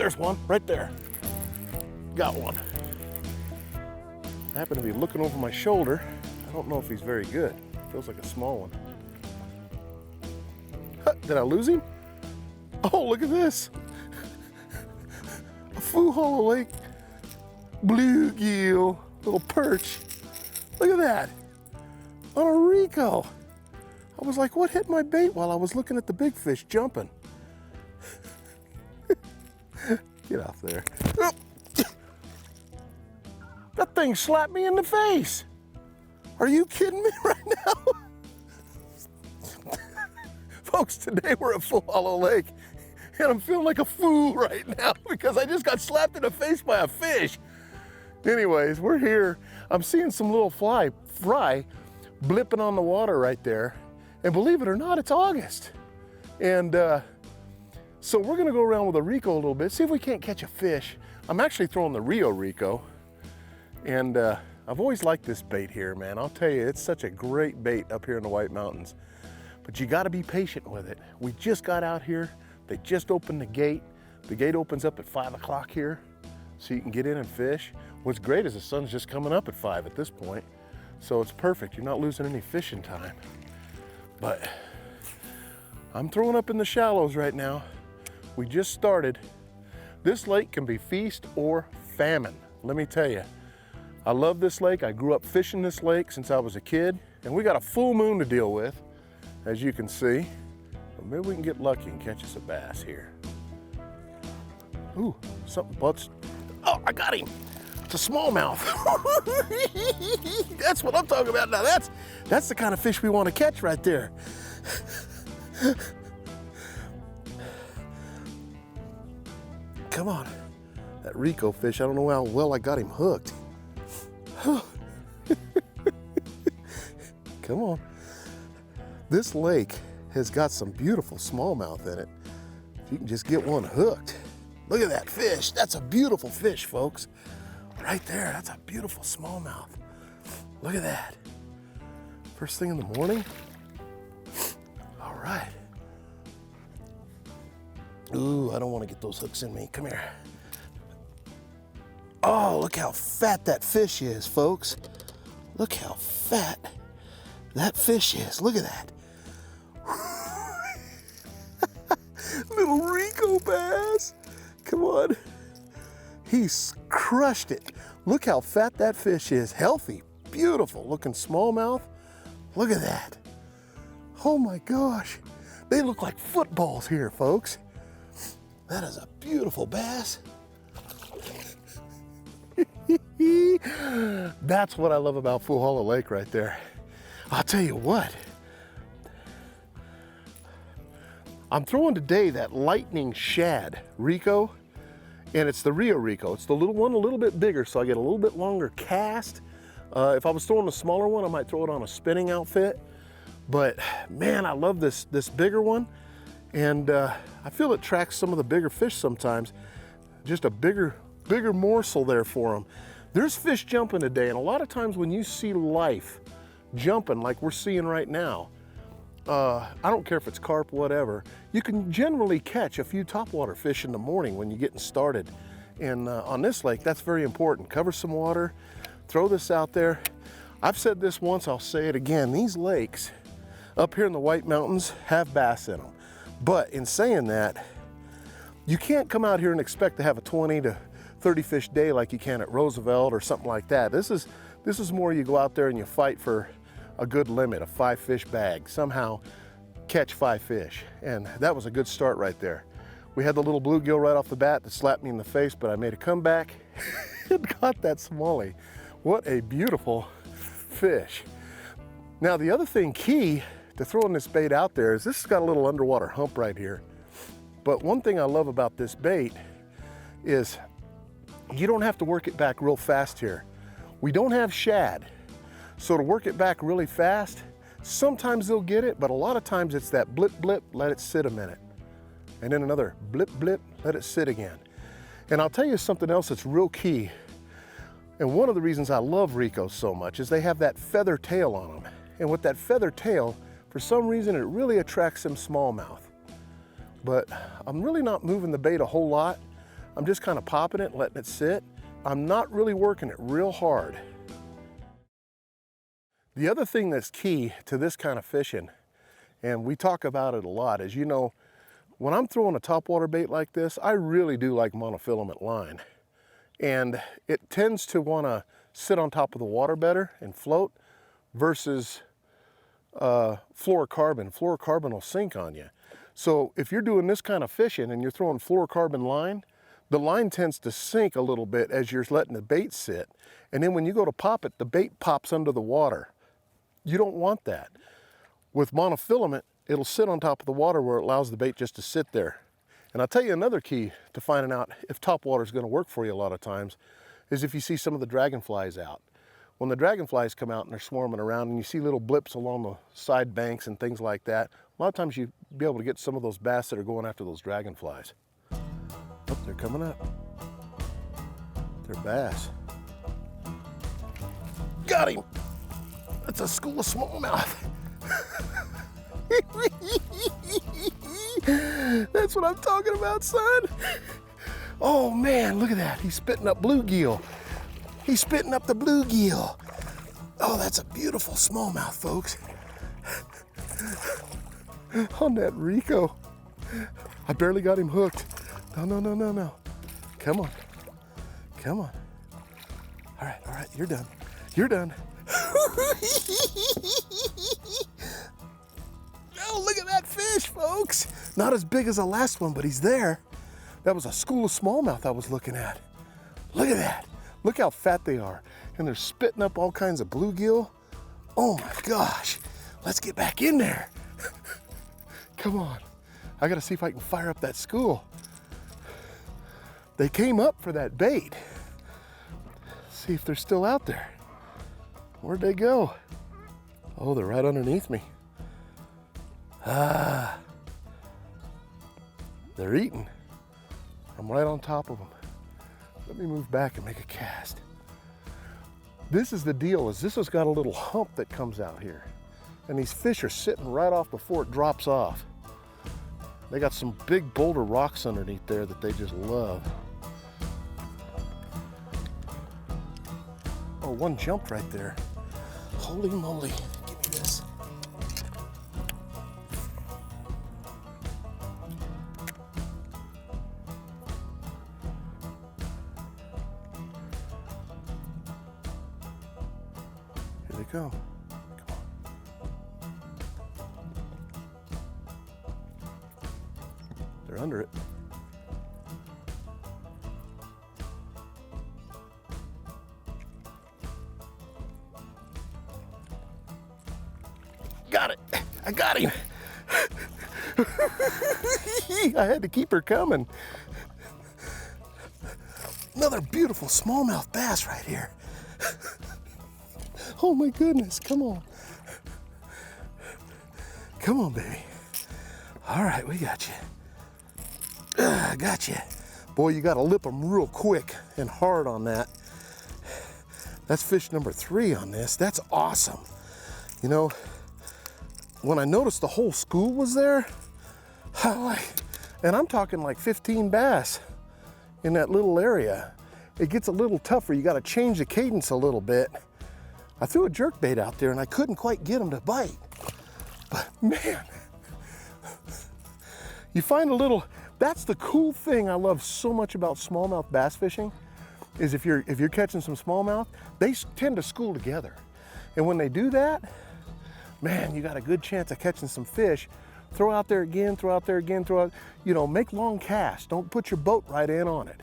there's one right there. Got one. I happen to be looking over my shoulder. I don't know if he's very good. Feels like a small one. Did I lose him? Oh, look at this. A Foo Hollow Lake bluegill, little perch. Look at that. On a Rico. I was like, what hit my bait while I was looking at the big fish jumping? Get off there. That thing slapped me in the face. Are you kidding me right now? Folks, today we're at Foo Hollow Lake, and I'm feeling like a fool right now because I just got slapped in the face by a fish. Anyways, we're here. I'm seeing some little fry blipping on the water right there. And believe it or not, it's August. And so we're gonna go around with a Rico a little bit, see if we can't catch a fish. I'm actually throwing the Rico. And I've always liked this bait here, man. I'll tell you, it's such a great bait up here in the White Mountains. But you gotta be patient with it. We just got out here. They just opened the gate. The gate opens up at 5 o'clock here, so you can get in and fish. What's great is the sun's just coming up at 5 at this point. So it's perfect, you're not losing any fishing time. But I'm throwing up in the shallows right now. We just started. This lake can be feast or famine, let me tell you. I love this lake. I grew up fishing this lake since I was a kid, and we got a full moon to deal with, as you can see. But maybe we can get lucky and catch us a bass here. Ooh, something butts. Oh, I got him. It's a smallmouth. That's what I'm talking about now. That's the kind of fish we want to catch right there. Come on. That Rico fish, I don't know how well I got him hooked. Come on. This lake has got some beautiful smallmouth in it. If you can just get one hooked. Look at that fish. That's a beautiful fish, folks. Right there, that's a beautiful smallmouth. Look at that. First thing in the morning. All right. Ooh, I don't want to get those hooks in me. Come here. Oh, look how fat that fish is, folks. Look how fat that fish is. Look at that. Little Rico bass. Come on. He's crushed it. Look how fat that fish is. Healthy, beautiful looking smallmouth. Look at that. Oh my gosh. They look like footballs here, folks. That is a beautiful bass. That's what I love about Foo Hollow Lake right there. I'll tell you what. I'm throwing today that lightning shad Rico, and it's the Rico. It's the little one, a little bit bigger, so I get a little bit longer cast. If I was throwing a smaller one, I might throw it on a spinning outfit. But man, I love this bigger one, and I feel it tracks some of the bigger fish sometimes. Just a bigger morsel there for them. There's fish jumping today, and a lot of times when you see life jumping like we're seeing right now, I don't care if it's carp, whatever, you can generally catch a few topwater fish in the morning when you're getting started. And on this lake, that's very important. Cover some water, throw this out there. I've said this once, I'll say it again. These lakes up here in the White Mountains have bass in them. But in saying that, you can't come out here and expect to have a 20 to 30 fish day like you can at Roosevelt or something like that. This is more you go out there and you fight for a good limit, a 5 fish bag, somehow catch 5 fish. And that was a good start right there. We had the little bluegill right off the bat that slapped me in the face, but I made a comeback and caught that smallie. What a beautiful fish. Now the other thing key to throwing this bait out there is this has got a little underwater hump right here. But one thing I love about this bait is you don't have to work it back real fast here. We don't have shad. So to work it back really fast, sometimes they'll get it, but a lot of times it's that blip, blip, let it sit a minute. And then another blip, blip, let it sit again. And I'll tell you something else that's real key. And one of the reasons I love Ricos so much is they have that feather tail on them. And with that feather tail, for some reason, it really attracts them smallmouth. But I'm really not moving the bait a whole lot. I'm just kind of popping it, letting it sit. I'm not really working it real hard. The other thing that's key to this kind of fishing, and we talk about it a lot, is, you know, when I'm throwing a topwater bait like this, I really do like monofilament line. And it tends to want to sit on top of the water better and float versus fluorocarbon. Fluorocarbon will sink on you. So if you're doing this kind of fishing and you're throwing fluorocarbon line, the line tends to sink a little bit as you're letting the bait sit. And then when you go to pop it, the bait pops under the water. You don't want that. With monofilament, it'll sit on top of the water where it allows the bait just to sit there. And I'll tell you another key to finding out if topwater is going to work for you a lot of times is if you see some of the dragonflies out. When the dragonflies come out and they're swarming around and you see little blips along the side banks and things like that, a lot of times you'll be able to get some of those bass that are going after those dragonflies. Oh, they're coming up. They're bass. Got him! That's a school of smallmouth. That's what I'm talking about, son. Oh man, look at that. He's spitting up bluegill. He's spitting up the bluegill. Oh, that's a beautiful smallmouth, folks. On that Rico. I barely got him hooked. No. Come on. Come on. All right, you're done. You're done. Oh, look at that fish, folks. Not as big as the last one, but he's there. That was a school of smallmouth I was looking at. Look at that. Look how fat they are. And they're spitting up all kinds of bluegill. Oh my gosh. Let's get back in there. Come on. I gotta see if I can fire up that school. They came up for that bait. See if they're still out there. Where'd they go? Oh, they're right underneath me. Ah. They're eating. I'm right on top of them. Let me move back and make a cast. This is the deal, is this has got a little hump that comes out here. And these fish are sitting right off before it drops off. They got some big boulder rocks underneath there that they just love. Oh, one jumped right there. Holy moly, give me this. Here they come. Come on. They're under it. Got it. I got him. I had to keep her coming. Another beautiful smallmouth bass right here. Oh my goodness, come on. Come on, baby. All right, we got you. I got you. Boy, you gotta lip them real quick and hard on that. That's fish number 3 on this. That's awesome. You know, when I noticed the whole school was there, and I'm talking like 15 bass in that little area, it gets a little tougher. You gotta change the cadence a little bit. I threw a jerkbait out there and I couldn't quite get them to bite. But man, you find a little, that's the cool thing I love so much about smallmouth bass fishing, is if you're catching some smallmouth, they tend to school together. And when they do that, man, you got a good chance of catching some fish. Throw out there again, throw out there again, throw out, you know, make long casts. Don't put your boat right in on it.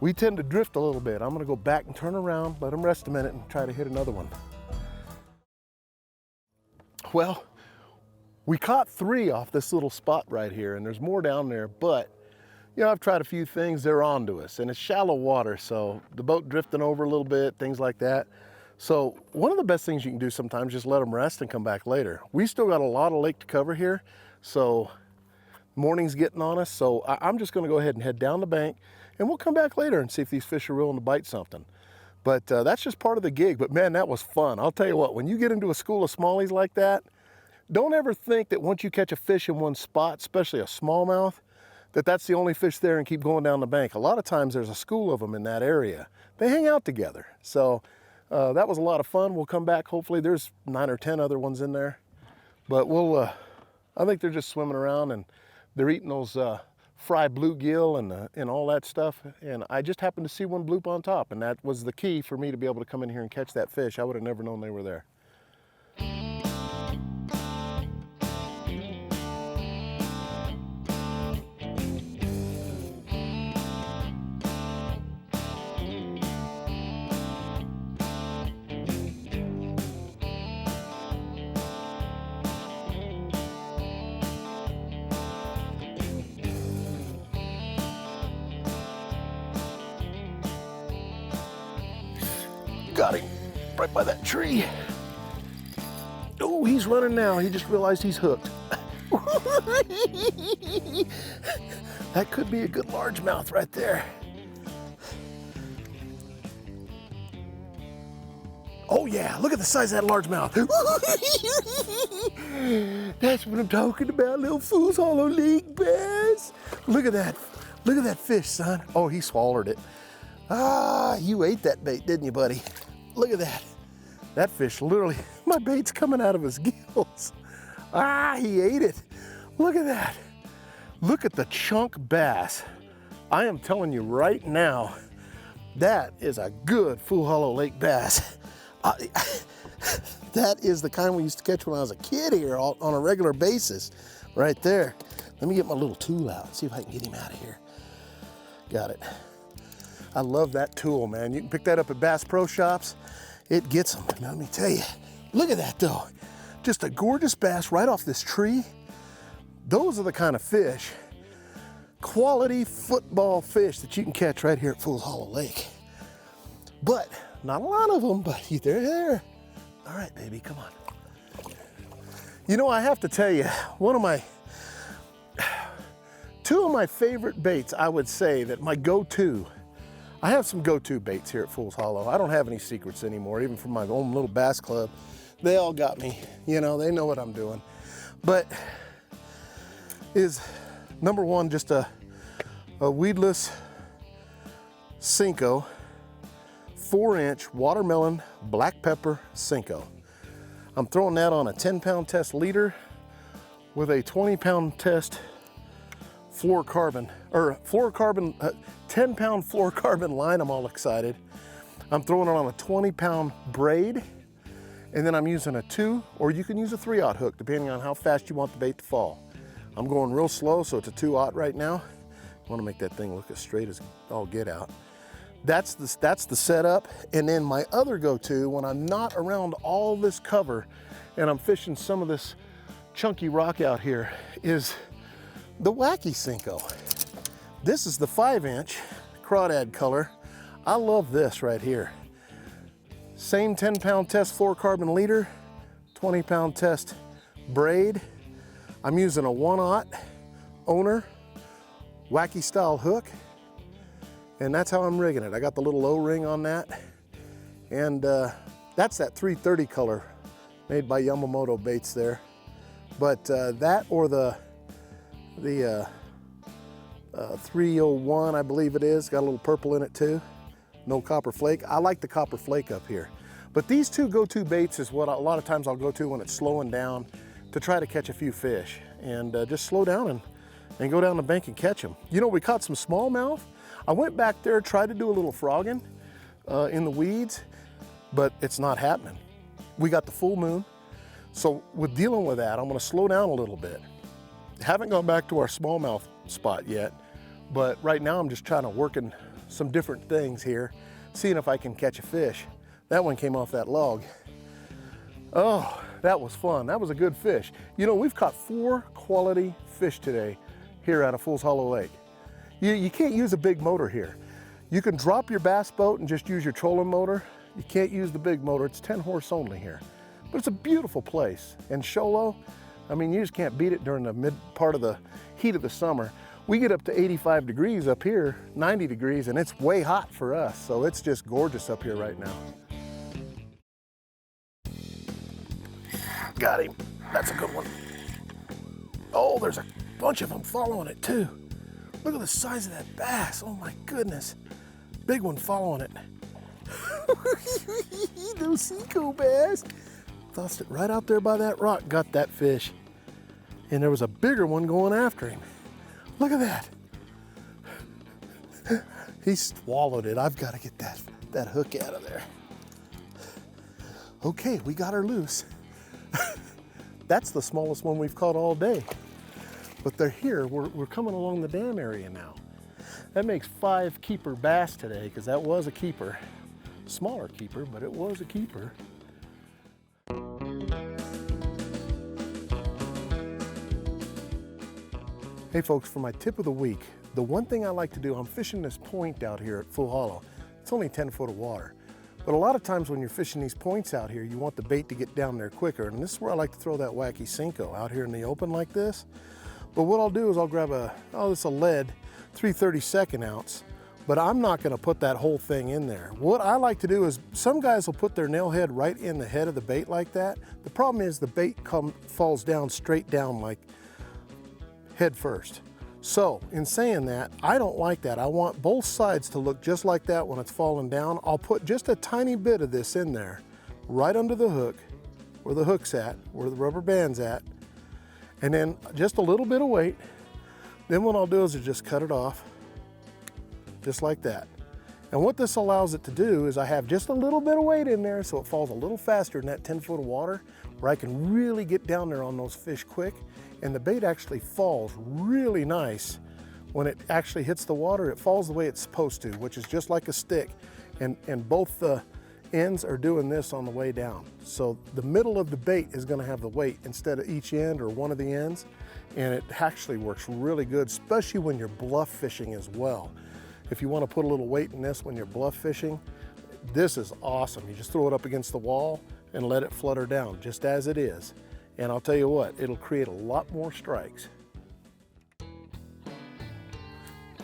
We tend to drift a little bit. I'm gonna go back and turn around, let them rest a minute and try to hit another one. Well, we caught 3 off this little spot right here, and there's more down there, but you know, I've tried a few things, they're on to us, and it's shallow water, so the boat drifting over a little bit, things like that. So one of the best things you can do sometimes is just let them rest and come back later. We still got a lot of lake to cover here, so morning's getting on us, so I'm just gonna go ahead and head down the bank, and we'll come back later and see if these fish are willing to bite something. But that's just part of the gig. But man, that was fun. I'll tell you what, when you get into a school of smallies like that, don't ever think that once you catch a fish in one spot, especially a smallmouth, that's the only fish there and keep going down the bank. A lot of times there's a school of them in that area. They hang out together. So that was a lot of fun. We'll come back. Hopefully there's 9 or 10 other ones in there. But we'll, I think they're just swimming around and they're eating those fry bluegill and all that stuff. And I just happened to see one bloop on top, and that was the key for me to be able to come in here and catch that fish. I would have never known they were there. Got him right by that tree. Oh, he's running now. He just realized he's hooked. That could be a good largemouth right there. Oh yeah, look at the size of that largemouth. That's what I'm talking about, little Fool's Hollow Lake bass. Look at that. Look at that fish, son. Oh, he swallowed it. Ah, you ate that bait, didn't you, buddy? Look at that. That fish literally, my bait's coming out of his gills. Ah, he ate it. Look at that. Look at the chunk bass. I am telling you right now, that is a good Fool Hollow Lake bass. That is the kind we used to catch when I was a kid here on a regular basis, right there. Let me get my little tool out, see if I can get him out of here. Got it. I love that tool, man. You can pick that up at Bass Pro Shops. It gets them. Now, let me tell you, look at that though. Just a gorgeous bass right off this tree. Those are the kind of fish, quality football fish that you can catch right here at Fool's Hollow Lake. But not a lot of them, but they're there. All right, baby, come on. You know, I have to tell you, two of my favorite baits, I would say that my go-to, I have some go-to baits here at Fool's Hollow. I don't have any secrets anymore, even from my own little bass club. They all got me, you know, they know what I'm doing. But is number one, just a weedless Senko 4-inch watermelon black pepper Senko. I'm throwing that on a 10-pound test leader with a 20-pound test fluorocarbon, 10-pound fluorocarbon line. I'm all excited. I'm throwing it on a 20-pound braid, and then I'm using a 2, or you can use a 3/0 hook, depending on how fast you want the bait to fall. I'm going real slow, so it's a 2/0 right now. I want to make that thing look as straight as all get out. That's the setup. And then my other go-to, when I'm not around all this cover and I'm fishing some of this chunky rock out here, is the wacky Senko. This is the 5-inch crawdad color. I love this right here. Same 10-pound test fluorocarbon leader, 20-pound test braid. I'm using a 1/0 owner wacky style hook, and that's how I'm rigging it. I got the little O-ring on that, and that's that 330 color made by Yamamoto Baits there. But that or the 301, I believe it is, got a little purple in it too. No copper flake. I like the copper flake up here. But these two go-to baits is what a lot of times I'll go to when it's slowing down to try to catch a few fish, and just slow down and go down the bank and catch them. You know, we caught some smallmouth. I went back there, tried to do a little frogging in the weeds, but it's not happening. We got the full moon, so with dealing with that, I'm gonna slow down a little bit. Haven't gone back to our smallmouth spot yet, but right now I'm just trying to work in some different things here, seeing if I can catch a fish. That one came off that log. Oh, that was fun. That was a good fish. You know, we've caught 4 quality fish today here out of Fool's Hollow Lake. You can't use a big motor here. You can drop your bass boat and just use your trolling motor. You can't use the big motor. It's 10 horse only here. But it's a beautiful place. And Sholo, I mean, you just can't beat it during the mid part of the heat of the summer. We get up to 85 degrees up here, 90 degrees, and it's way hot for us. So it's just gorgeous up here right now. Got him. That's a good one. Oh, there's a bunch of them following it too. Look at the size of that bass. Oh my goodness. Big one following it. Those Senko bass. Tossed it right out there by that rock, got that fish. And there was a bigger one going after him. Look at that. He swallowed it. I've got to get that hook out of there. Okay, we got her loose. That's the smallest one we've caught all day. But they're here. We're coming along the dam area now. That makes 5 keeper bass today, because that was a keeper. Smaller keeper, but it was a keeper. Hey folks, for my tip of the week, the one thing I like to do, I'm fishing this point out here at Full Hollow. It's only 10 foot of water. But a lot of times when you're fishing these points out here, you want the bait to get down there quicker. And this is where I like to throw that wacky Senko, out here in the open like this. But what I'll do is I'll grab this is a lead 3/32 ounce, but I'm not gonna put that whole thing in there. What I like to do is, some guys will put their nail head right in the head of the bait like that. The problem is the bait falls down straight down, like head first. So in saying that, I don't like that. I want both sides to look just like that when it's falling down. I'll put just a tiny bit of this in there, right under the hook, where the hook's at, where the rubber band's at, and then just a little bit of weight. Then what I'll do is just cut it off, just like that. And what this allows it to do is I have just a little bit of weight in there, so it falls a little faster in that 10 foot of water, where I can really get down there on those fish quick. And the bait actually falls really nice. When it actually hits the water, it falls the way it's supposed to, which is just like a stick. And both the ends are doing this on the way down. So the middle of the bait is gonna have the weight instead of each end or one of the ends. And it actually works really good, especially when you're bluff fishing as well. If you wanna put a little weight in this when you're bluff fishing, this is awesome. You just throw it up against the wall and let it flutter down just as it is. And I'll tell you what, it'll create a lot more strikes.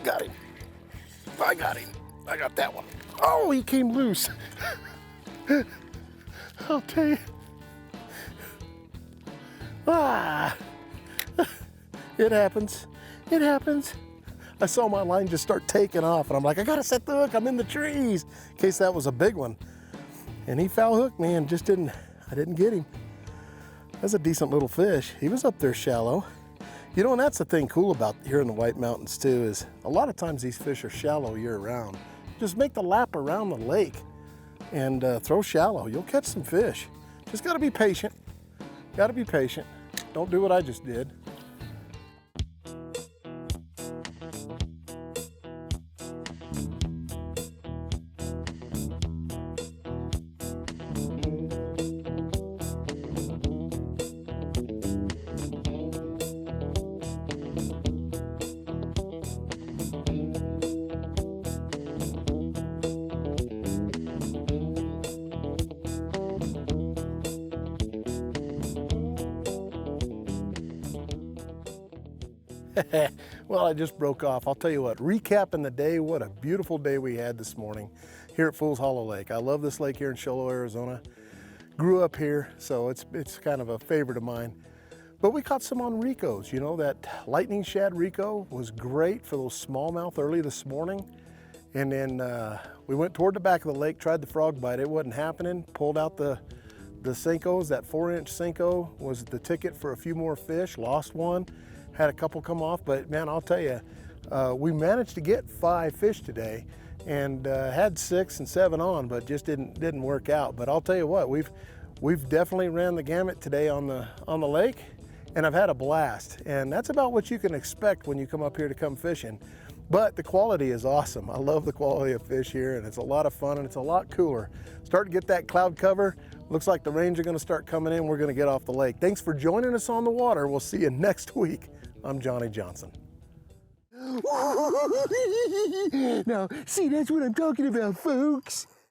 Got him. I got him. I got that one. Oh, he came loose. I'll tell you. Ah, it happens. It happens. I saw my line just start taking off, and I'm like, I gotta set the hook. I'm in the trees, in case that was a big one. And he foul hooked me and I didn't get him. That's a decent little fish. He was up there shallow. You know, and that's the thing cool about here in the White Mountains too, is a lot of times these fish are shallow year round. Just make the lap around the lake and throw shallow. You'll catch some fish. Just gotta be patient. Gotta be patient. Don't do what I just did. Well, I just broke off. I'll tell you what, recapping the day, what a beautiful day we had this morning here at Fool's Hollow Lake. I love this lake here in Shoalo, Arizona. Grew up here, so it's kind of a favorite of mine. But we caught some on Ricos. You know, that lightning shad Rico was great for those smallmouth early this morning. And then we went toward the back of the lake, tried the frog bite. It wasn't happening. Pulled out the Senkos. That 4-inch Senko was the ticket for a few more fish. Lost one. Had a couple come off, but man, I'll tell you, we managed to get 5 fish today, and had 6 and 7 on, but just didn't work out. But I'll tell you what, we've definitely ran the gamut today on the lake, and I've had a blast. And that's about what you can expect when you come up here to come fishing. But the quality is awesome. I love the quality of fish here, and it's a lot of fun, and it's a lot cooler. Starting to get that cloud cover. Looks like the rains are gonna start coming in. We're gonna get off the lake. Thanks for joining us on the water. We'll see you next week. I'm Johnny Johnson. Now, see, that's what I'm talking about, folks.